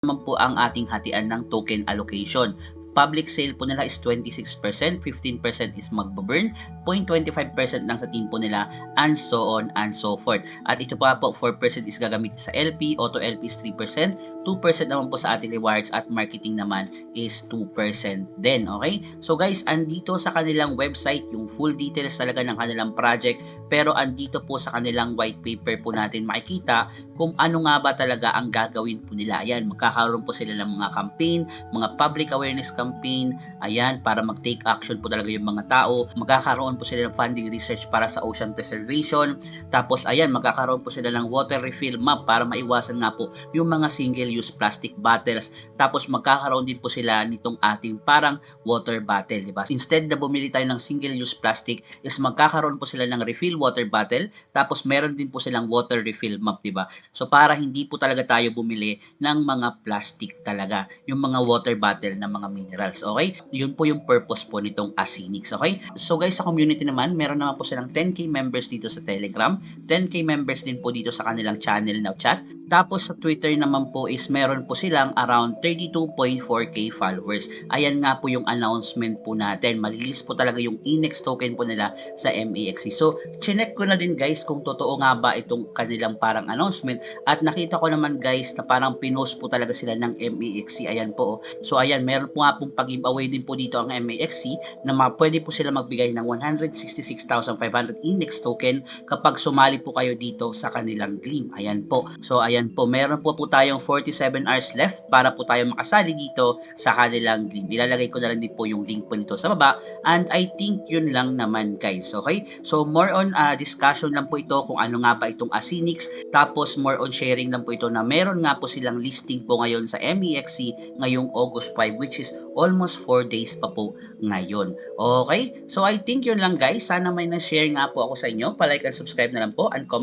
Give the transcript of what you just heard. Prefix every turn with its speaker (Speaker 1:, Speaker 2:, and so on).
Speaker 1: naman po ang ating hatian ng token allocation. Public sale po nila is 26%, 15% is magbaburn, 0.25% lang sa team po nila, and so on and so forth. At ito pa po, 4% is gagamit sa LP, Auto LP is 3%, 2% naman po sa ating rewards, at marketing naman is 2% din, okay? So guys, andito sa kanilang website yung full details talaga ng kanilang project, pero andito po sa kanilang white paper po natin makikita kung ano nga ba talaga ang gagawin po nila. Ayan, magkakaroon po sila ng mga campaign, mga public awareness campaign, ayan, para mag-take action po talaga yung mga tao. Magkakaroon po sila ng funding research para sa ocean preservation. Tapos, ayan, magkakaroon po sila ng water refill map para maiwasan nga po yung mga single-use plastic bottles. Tapos, magkakaroon din po sila nitong ating parang water bottle, diba? Instead na bumili tayo ng single-use plastic, is magkakaroon po sila ng refill water bottle. Tapos, meron din po silang water refill map, diba? So, para hindi po talaga tayo bumili ng mga plastic talaga, yung mga water bottle na mga minerals, okay? Yun po yung purpose po nitong Asinix, okay? So guys, sa community naman, meron naman po silang 10k members dito sa Telegram, 10k members din po dito sa kanilang channel na chat. Tapos sa Twitter naman po is meron po silang around 32.4k followers. Ayan nga po yung announcement po natin. Malilis po talaga yung INEX token po nila sa MEXC. So, chinek ko na din guys kung totoo nga ba itong kanilang parang announcement, at nakita ko naman guys na parang pinost po talaga sila ng MEXC. Ayan po. So ayan, meron po nga pong pag-giveaway din po dito ang MEXC na pwede po sila magbigay ng 166,500 INEX token kapag sumali po kayo dito sa kanilang Gleam. Ayan po. So ayan po, meron po tayong 47 hours left para po tayo makasali dito sa kanilang Gleam. Ilalagay ko na lang din po yung link po nito sa baba, and I think yun lang naman guys, okay? So more on discussion lang po ito kung ano nga ba itong Asinix, tapos more on sharing lang po ito na meron nga po silang listing po ngayon sa MEXC ngayong August 5, which is almost 4 days pa po ngayon. Okay? So I think yun lang guys. Sana may na-share nga po ako sa inyo. Pa-like and subscribe na lang po, and comment